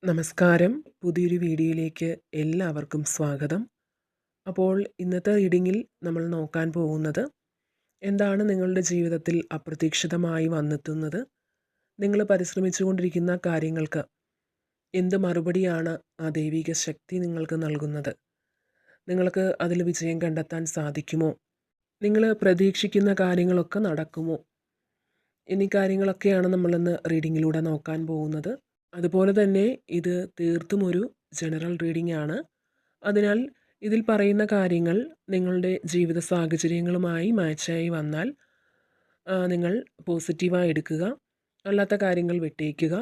നമസ്കാരം. പുതിയൊരു വീഡിയോയിലേക്ക് എല്ലാവർക്കും സ്വാഗതം. അപ്പോൾ ഇന്നത്തെ റീഡിങ്ങിൽ നമ്മൾ നോക്കാൻ പോകുന്നത് എന്താണ് നിങ്ങളുടെ ജീവിതത്തിൽ അപ്രതീക്ഷിതമായി വന്നെത്തുന്നത്, നിങ്ങൾ പരിശ്രമിച്ചുകൊണ്ടിരിക്കുന്ന കാര്യങ്ങൾക്ക് എന്ത് മറുപടിയാണ് ആ ദൈവിക ശക്തി നിങ്ങൾക്ക് നൽകുന്നത്, നിങ്ങൾക്ക് അതിൽ വിജയം കണ്ടെത്താൻ സാധിക്കുമോ, നിങ്ങൾ പ്രതീക്ഷിക്കുന്ന കാര്യങ്ങളൊക്കെ നടക്കുമോ എന്നീ കാര്യങ്ങളൊക്കെയാണ് നമ്മളിന്ന് റീഡിങ്ങിലൂടെ നോക്കാൻ പോകുന്നത്. അതുപോലെ തന്നെ ഇത് തീർത്തും ഒരു ജനറൽ റീഡിംഗ് ആണ്. അതിനാൽ ഇതിൽ പറയുന്ന കാര്യങ്ങൾ നിങ്ങളുടെ ജീവിത സാഹചര്യങ്ങളുമായി മാച്ചായി വന്നാൽ നിങ്ങൾ പോസിറ്റീവായി എടുക്കുക, അല്ലാത്ത കാര്യങ്ങൾ വിട്ടേക്കുക.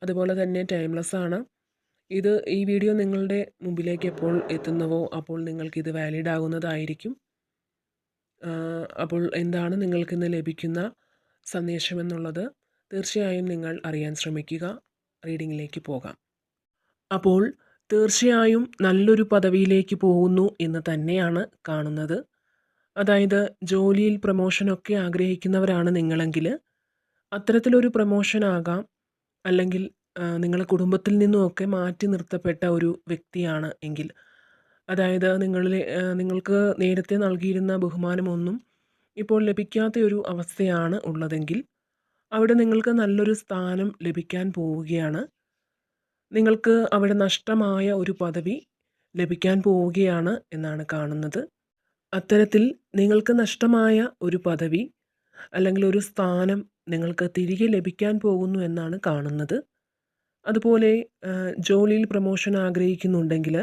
അതുപോലെ തന്നെ ടൈംലെസ് ആണ്. ഈ വീഡിയോ നിങ്ങളുടെ മുമ്പിലേക്ക് എപ്പോൾ എത്തുന്നുവോ അപ്പോൾ നിങ്ങൾക്കിത് വാലിഡ് ആകുന്നതായിരിക്കും. അപ്പോൾ എന്താണ് നിങ്ങൾക്കിന്ന് ലഭിക്കുന്ന സന്ദേശമെന്നുള്ളത് തീർച്ചയായും നിങ്ങൾ അറിയാൻ ശ്രമിക്കുക. റീഡിങ്ങിലേക്ക് പോകാം. അപ്പോൾ തീർച്ചയായും നല്ലൊരു പദവിയിലേക്ക് പോകുന്നു എന്ന് തന്നെയാണ് കാണുന്നത്. അതായത് ജോലിയിൽ പ്രമോഷനൊക്കെ ആഗ്രഹിക്കുന്നവരാണ് നിങ്ങളെങ്കിൽ അത്തരത്തിലൊരു പ്രമോഷനാകാം, അല്ലെങ്കിൽ നിങ്ങളെ കുടുംബത്തിൽ നിന്നുമൊക്കെ മാറ്റി നിർത്തപ്പെട്ട ഒരു വ്യക്തിയാണ് എങ്കിൽ, അതായത് നിങ്ങൾക്ക് നേരത്തെ നൽകിയിരുന്ന ബഹുമാനമൊന്നും ഇപ്പോൾ ലഭിക്കാത്ത ഒരു അവസ്ഥയാണ് ഉള്ളതെങ്കിൽ അവിടെ നിങ്ങൾക്ക് നല്ലൊരു സ്ഥാനം ലഭിക്കാൻ പോവുകയാണ്. നിങ്ങൾക്ക് അവിടെ നഷ്ടമായ ഒരു പദവി ലഭിക്കാൻ പോവുകയാണ് എന്നാണ് കാണുന്നത്. അത്തരത്തിൽ നിങ്ങൾക്ക് നഷ്ടമായ ഒരു പദവി അല്ലെങ്കിൽ ഒരു സ്ഥാനം നിങ്ങൾക്ക് തിരികെ ലഭിക്കാൻ പോകുന്നു എന്നാണ് കാണുന്നത്. അതുപോലെ ജോലിയിൽ പ്രമോഷൻ ആഗ്രഹിക്കുന്നുണ്ടെങ്കിൽ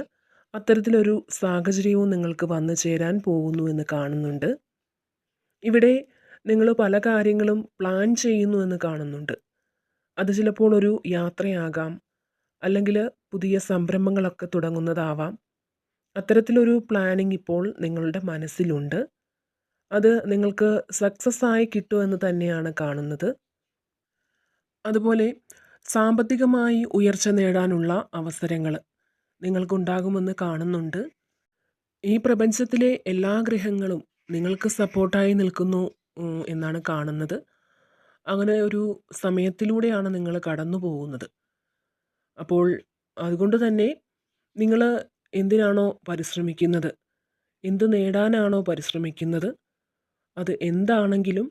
അത്തരത്തിലൊരു സാഹചര്യവും നിങ്ങൾക്ക് വന്നു ചേരാൻ പോകുന്നു എന്ന് കാണുന്നുണ്ട്. ഇവിടെ നിങ്ങൾ പല കാര്യങ്ങളും പ്ലാൻ ചെയ്യുന്നു എന്ന് കാണുന്നുണ്ട്. അത് ചിലപ്പോൾ ഒരു യാത്രയാകാം, അല്ലെങ്കിൽ പുതിയ സംരംഭങ്ങളൊക്കെ തുടങ്ങുന്നതാവാം. അത്തരത്തിലൊരു പ്ലാനിങ് ഇപ്പോൾ നിങ്ങളുടെ മനസ്സിലുണ്ട്. അത് നിങ്ങൾക്ക് സക്സസ് ആയി കിട്ടുമെന്ന് തന്നെയാണ് കാണുന്നത്. അതുപോലെ സാമ്പത്തികമായി ഉയർച്ച നേടാനുള്ള അവസരങ്ങൾ നിങ്ങൾക്കുണ്ടാകുമെന്ന് കാണുന്നുണ്ട്. ഈ പ്രപഞ്ചത്തിലെ എല്ലാ ഗ്രഹങ്ങളും നിങ്ങൾക്ക് സപ്പോർട്ടായി നിൽക്കുന്നു എന്നാണ് കാണുന്നത്. അങ്ങനെ ഒരു സമയത്തിലൂടെയാണ് നിങ്ങൾ കടന്നു പോകുന്നത്. അപ്പോൾ അതുകൊണ്ട് തന്നെ നിങ്ങൾ എന്തിനാണോ പരിശ്രമിക്കുന്നത്, എന്ത് നേടാനാണോ പരിശ്രമിക്കുന്നത്, അത് എന്താണെങ്കിലും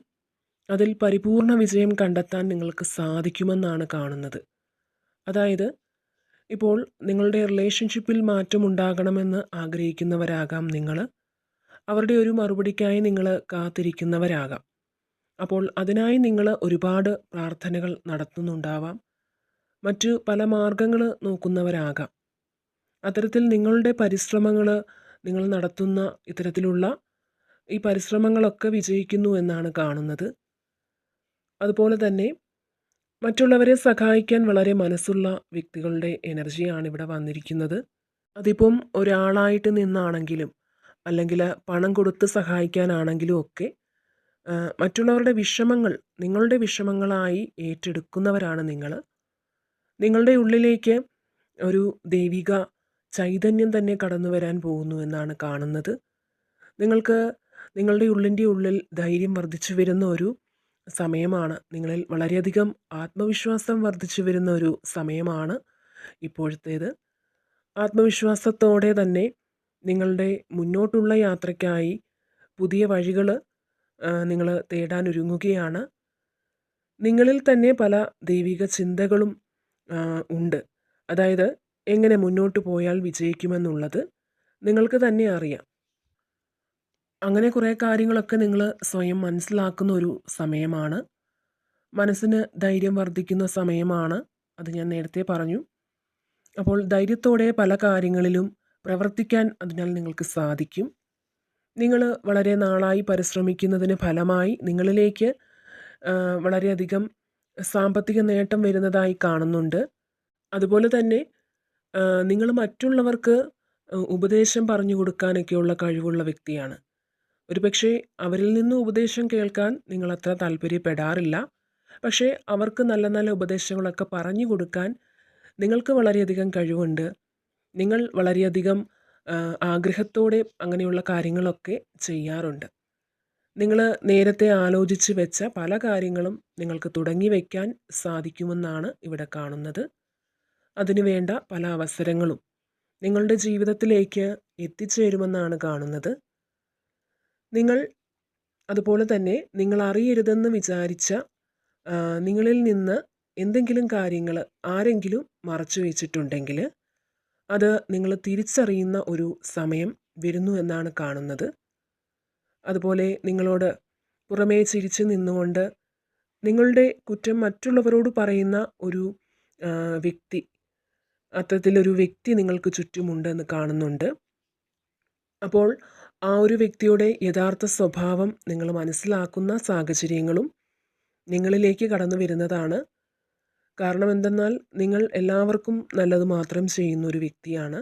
അതിൽ പരിപൂർണ വിജയം കണ്ടെത്താൻ നിങ്ങൾക്ക് സാധിക്കുമെന്നാണ് കാണുന്നത്. അതായത് ഇപ്പോൾ നിങ്ങളുടെ റിലേഷൻഷിപ്പിൽ മാറ്റമുണ്ടാകണമെന്ന് ആഗ്രഹിക്കുന്നവരാകാം നിങ്ങൾ. അവരുടെ ഒരു മറുപടിക്കായി നിങ്ങൾ കാത്തിരിക്കുന്നവരാകാം. അപ്പോൾ അതിനായി നിങ്ങൾ ഒരുപാട് പ്രാർത്ഥനകൾ നടത്തുന്നുണ്ടാവാം. മറ്റു പല മാർഗങ്ങൾ നോക്കുന്നവരാകാം. അത്തരത്തിൽ നിങ്ങളുടെ പരിശ്രമങ്ങൾ, നിങ്ങൾ നടത്തുന്ന ഇത്തരത്തിലുള്ള ഈ പരിശ്രമങ്ങളൊക്കെ വിജയിക്കുന്നു എന്നാണ് കാണുന്നത്. അതുപോലെ തന്നെ മറ്റുള്ളവരെ സഹായിക്കാൻ വളരെ മനസ്സുള്ള വ്യക്തികളുടെ എനർജിയാണ് ഇവിടെ വന്നിരിക്കുന്നത്. അതിപ്പം ഒരാളായിട്ട് നിന്നാണെങ്കിലും അല്ലെങ്കിൽ പണം കൊടുത്ത് സഹായിക്കാനാണെങ്കിലും ഒക്കെ മറ്റുള്ളവരുടെ വിഷമങ്ങൾ നിങ്ങളുടെ വിഷമങ്ങളായി ഏറ്റെടുക്കുന്നവരാണ് നിങ്ങൾ. നിങ്ങളുടെ ഉള്ളിലേക്ക് ഒരു ദൈവിക ചൈതന്യം തന്നെ കടന്നു വരാൻ പോകുന്നു എന്നാണ് കാണുന്നത്. നിങ്ങൾക്ക് നിങ്ങളുടെ ഉള്ളിൽ ധൈര്യം വർദ്ധിച്ചു വരുന്ന ഒരു സമയമാണ്. നിങ്ങളിൽ വളരെയധികം ആത്മവിശ്വാസം വർദ്ധിച്ചു വരുന്ന ഒരു സമയമാണ് ഇപ്പോഴത്തേത്. ആത്മവിശ്വാസത്തോടെ തന്നെ നിങ്ങളുടെ മുന്നോട്ടുള്ള യാത്രയ്ക്കായി പുതിയ വഴികൾ നിങ്ങൾ തേടാനൊരുങ്ങുകയാണ്. നിങ്ങളിൽ തന്നെ പല ദൈവിക ചിന്തകളും ഉണ്ട്. അതായത് എങ്ങനെ മുന്നോട്ട് പോയാൽ വിജയിക്കുമെന്നുള്ളത് നിങ്ങൾക്ക് തന്നെ അറിയാം. അങ്ങനെ കുറേ കാര്യങ്ങളൊക്കെ നിങ്ങൾ സ്വയം മനസ്സിലാക്കുന്ന ഒരു സമയമാണ്. മനസ്സിന് ധൈര്യം വർദ്ധിക്കുന്ന സമയമാണ്. അത് ഞാൻ നേരത്തെ പറഞ്ഞു. അപ്പോൾ ധൈര്യത്തോടെ പല കാര്യങ്ങളിലും പ്രവർത്തിക്കാൻ അതിനാൽ നിങ്ങൾക്ക് സാധിക്കും. നിങ്ങൾ വളരെ നാളായി പരിശ്രമിക്കുന്നതിന് ഫലമായി നിങ്ങളിലേക്ക് വളരെയധികം സാമ്പത്തിക നേട്ടം വരുന്നതായി കാണുന്നുണ്ട്. അതുപോലെ തന്നെ നിങ്ങൾ മറ്റുള്ളവർക്ക് ഉപദേശം പറഞ്ഞു കൊടുക്കാനൊക്കെയുള്ള കഴിവുള്ള വ്യക്തിയാണ്. ഒരുപക്ഷെ അവരിൽ നിന്ന് ഉപദേശം കേൾക്കാൻ നിങ്ങളത്ര താല്പര്യപ്പെടാറില്ല. പക്ഷേ അവർക്ക് നല്ല നല്ല ഉപദേശങ്ങളൊക്കെ പറഞ്ഞു കൊടുക്കാൻ നിങ്ങൾക്ക് വളരെയധികം കഴിവുണ്ട്. നിങ്ങൾ വളരെയധികം ആഗ്രഹത്തോടെ അങ്ങനെയുള്ള കാര്യങ്ങളൊക്കെ ചെയ്യാറുണ്ട്. നിങ്ങൾ നേരത്തെ ആലോചിച്ച് വെച്ച പല കാര്യങ്ങളും നിങ്ങൾക്ക് തുടങ്ങി വയ്ക്കാൻ സാധിക്കുമെന്നാണ് ഇവിടെ കാണുന്നത്. അതിനു വേണ്ട പല അവസരങ്ങളും നിങ്ങളുടെ ജീവിതത്തിലേക്ക് എത്തിച്ചേരുമെന്നാണ് കാണുന്നത്. നിങ്ങൾ അതുപോലെ തന്നെ നിങ്ങൾ അറിയരുതെന്ന് വിചാരിച്ച നിങ്ങളിൽ നിന്ന് എന്തെങ്കിലും കാര്യങ്ങൾ ആരെങ്കിലും മറച്ചു വെച്ചിട്ടുണ്ടെങ്കിൽ അത് നിങ്ങൾ തിരിച്ചറിയുന്ന ഒരു സമയം വരുന്നു എന്നാണ് കാണുന്നത്. അതുപോലെ നിങ്ങളോട് പുറമേ ചിരിച്ച് നിന്നുകൊണ്ട് നിങ്ങളുടെ കുറ്റം മറ്റുള്ളവരോട് പറയുന്ന ഒരു വ്യക്തി, അത്തരത്തിലൊരു വ്യക്തി നിങ്ങൾക്ക് ചുറ്റുമുണ്ടെന്ന് കാണുന്നുണ്ട്. അപ്പോൾ ആ ഒരു വ്യക്തിയുടെ യഥാർത്ഥ സ്വഭാവം നിങ്ങൾ മനസ്സിലാക്കുന്ന സാഹചര്യങ്ങളും നിങ്ങളിലേക്ക് കടന്നു വരുന്നതാണ്. കാരണം എന്തെന്നാൽ നിങ്ങൾ എല്ലാവർക്കും നല്ലത് മാത്രം ചെയ്യുന്ന ഒരു വ്യക്തിയാണ്.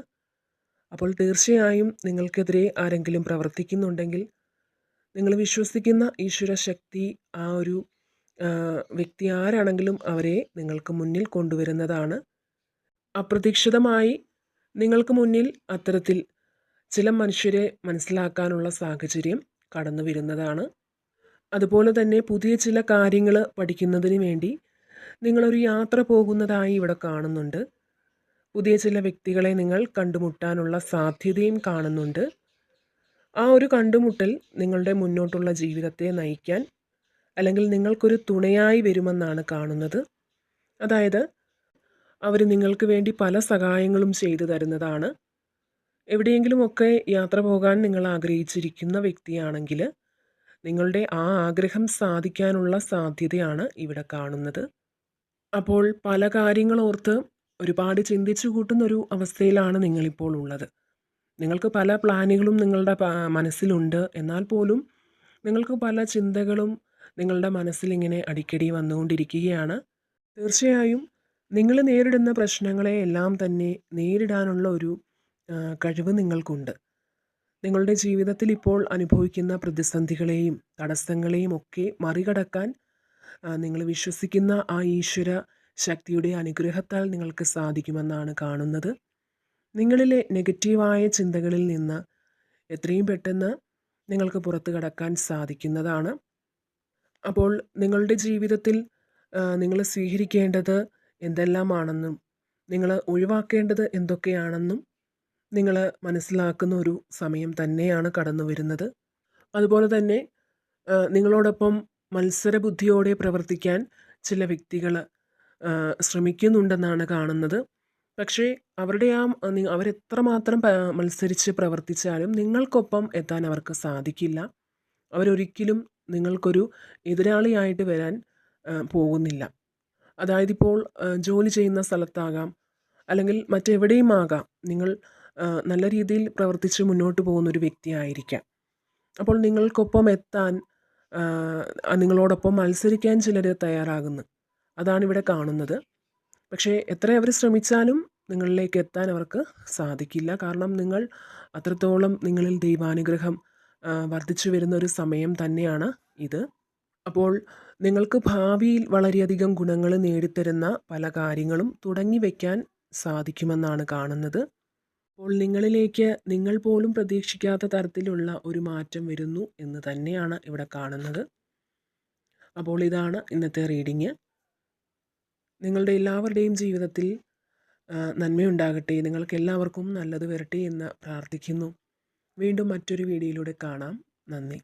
അപ്പോൾ തീർച്ചയായും നിങ്ങൾക്കെതിരെ ആരെങ്കിലും പ്രവർത്തിക്കുന്നുണ്ടെങ്കിൽ നിങ്ങൾ വിശ്വസിക്കുന്ന ഈശ്വര ശക്തി ആ ഒരു വ്യക്തി ആരാണെങ്കിലും അവരെ നിങ്ങൾക്ക് മുന്നിൽ കൊണ്ടുവരുന്നതാണ്. അപ്രതീക്ഷിതമായി നിങ്ങൾക്ക് മുന്നിൽ അത്തരത്തിൽ ചില മനുഷ്യരെ മനസ്സിലാക്കാനുള്ള സാഹചര്യം കടന്നു വരുന്നതാണ്. അതുപോലെ തന്നെ പുതിയ ചില കാര്യങ്ങൾ പഠിക്കുന്നതിന് വേണ്ടി നിങ്ങളൊരു യാത്ര പോകുന്നതായി ഇവിടെ കാണുന്നുണ്ട്. പുതിയ ചില വ്യക്തികളെ നിങ്ങൾ കണ്ടുമുട്ടാനുള്ള സാധ്യതയും കാണുന്നുണ്ട്. ആ ഒരു കണ്ടുമുട്ടൽ നിങ്ങളുടെ മുന്നോട്ടുള്ള ജീവിതത്തെ നയിക്കാൻ അല്ലെങ്കിൽ നിങ്ങൾക്കൊരു തുണയായി വരുമെന്നാണ് കാണുന്നത്. അതായത് അവർ നിങ്ങൾക്ക് വേണ്ടി പല സഹായങ്ങളും ചെയ്തു തരുന്നതാണ്. എവിടെയെങ്കിലുമൊക്കെ യാത്ര പോകാൻ നിങ്ങൾ ആഗ്രഹിച്ചിരിക്കുന്ന വ്യക്തിയാണെങ്കിൽ നിങ്ങളുടെ ആ ആഗ്രഹം സാധിക്കാനുള്ള സാധ്യതയാണ് ഇവിടെ കാണുന്നത്. അപ്പോൾ പല കാര്യങ്ങളോർത്ത് ഒരുപാട് ചിന്തിച്ചു കൂട്ടുന്നൊരു അവസ്ഥയിലാണ് നിങ്ങളിപ്പോൾ ഉള്ളത്. നിങ്ങൾക്ക് പല പ്ലാനുകളും നിങ്ങളുടെ മനസ്സിലുണ്ട്. എന്നാൽ പോലും നിങ്ങൾക്ക് പല ചിന്തകളും നിങ്ങളുടെ മനസ്സിലിങ്ങനെ അടിക്കടി വന്നുകൊണ്ടിരിക്കുകയാണ്. തീർച്ചയായും നിങ്ങൾ നേരിടുന്ന പ്രശ്നങ്ങളെ എല്ലാം തന്നെ നേരിടാനുള്ള ഒരു കഴിവ് നിങ്ങൾക്കുണ്ട്. നിങ്ങളുടെ ജീവിതത്തിൽ ഇപ്പോൾ അനുഭവിക്കുന്ന പ്രതിസന്ധികളെയും തടസ്സങ്ങളെയും ഒക്കെ മറികടക്കാൻ നിങ്ങൾ വിശ്വസിക്കുന്ന ആ ഈശ്വര ശക്തിയുടെ അനുഗ്രഹത്താൽ നിങ്ങൾക്ക് സാധിക്കുമെന്നാണ് കാണുന്നത്. നിങ്ങളിലെ നെഗറ്റീവായ ചിന്തകളിൽ നിന്ന് എത്രയും പെട്ടെന്ന് നിങ്ങൾക്ക് പുറത്തു കടക്കാൻ സാധിക്കുന്നതാണ്. അപ്പോൾ നിങ്ങളുടെ ജീവിതത്തിൽ നിങ്ങൾ സ്വീകരിക്കേണ്ടത് എന്തെല്ലാമാണെന്നും നിങ്ങൾ ഒഴിവാക്കേണ്ടത് എന്തൊക്കെയാണെന്നും നിങ്ങൾ മനസ്സിലാക്കുന്ന ഒരു സമയം തന്നെയാണ് കടന്നു വരുന്നത്. അതുപോലെ തന്നെ നിങ്ങളോടൊപ്പം മത്സരബുദ്ധിയോടെ പ്രവർത്തിക്കാൻ ചില വ്യക്തികൾ ശ്രമിക്കുന്നുണ്ടെന്നാണ് കാണുന്നത്. പക്ഷേ അവരുടെ അവരെത്രമാത്രം മത്സരിച്ച് പ്രവർത്തിച്ചാലും നിങ്ങൾക്കൊപ്പം എത്താൻ അവർക്ക് സാധിക്കില്ല. അവരൊരിക്കലും നിങ്ങൾക്കൊരു എതിരാളിയായിട്ട് വരാൻ പോകുന്നില്ല. അതായത് ഇപ്പോൾ ജോലി ചെയ്യുന്ന സ്ഥലത്താകാം, അല്ലെങ്കിൽ മറ്റെവിടെയും ആകാം, നിങ്ങൾ നല്ല രീതിയിൽ പ്രവർത്തിച്ച് മുന്നോട്ട് പോകുന്നൊരു വ്യക്തിയായിരിക്കാം. അപ്പോൾ നിങ്ങൾക്കൊപ്പം എത്താൻ നിങ്ങളോടൊപ്പം മത്സരിക്കാൻ ചിലർ തയ്യാറാകുന്നു. അതാണിവിടെ കാണുന്നത്. പക്ഷേ എത്ര അവർ ശ്രമിച്ചാലും നിങ്ങളിലേക്ക് എത്താൻ അവർക്ക് സാധിക്കില്ല. കാരണം നിങ്ങൾ അത്രത്തോളം നിങ്ങളിൽ ദൈവാനുഗ്രഹം വർദ്ധിച്ചു വരുന്ന ഒരു സമയം തന്നെയാണ് ഇത്. അപ്പോൾ നിങ്ങൾക്ക് ഭാവിയിൽ വളരെയധികം ഗുണങ്ങൾ നേടിത്തരുന്ന പല കാര്യങ്ങളും തുടങ്ങി വയ്ക്കാൻ സാധിക്കുമെന്നാണ് കാണുന്നത്. അപ്പോൾ നിങ്ങളിലേക്ക് നിങ്ങൾ പോലും പ്രതീക്ഷിക്കാത്ത തരത്തിലുള്ള ഒരു മാറ്റം വരുന്നു എന്ന് തന്നെയാണ് ഇവിടെ കാണുന്നത്. അപ്പോൾ ഇതാണ് ഇന്നത്തെ റീഡിങ്. നിങ്ങളുടെ എല്ലാവരുടെയും ജീവിതത്തിൽ നന്മയുണ്ടാകട്ടെ, നിങ്ങൾക്ക് എല്ലാവർക്കും നല്ലത് വരട്ടെ എന്ന് പ്രാർത്ഥിക്കുന്നു. വീണ്ടും മറ്റൊരു വീഡിയോയിലൂടെ കാണാം. നന്ദി.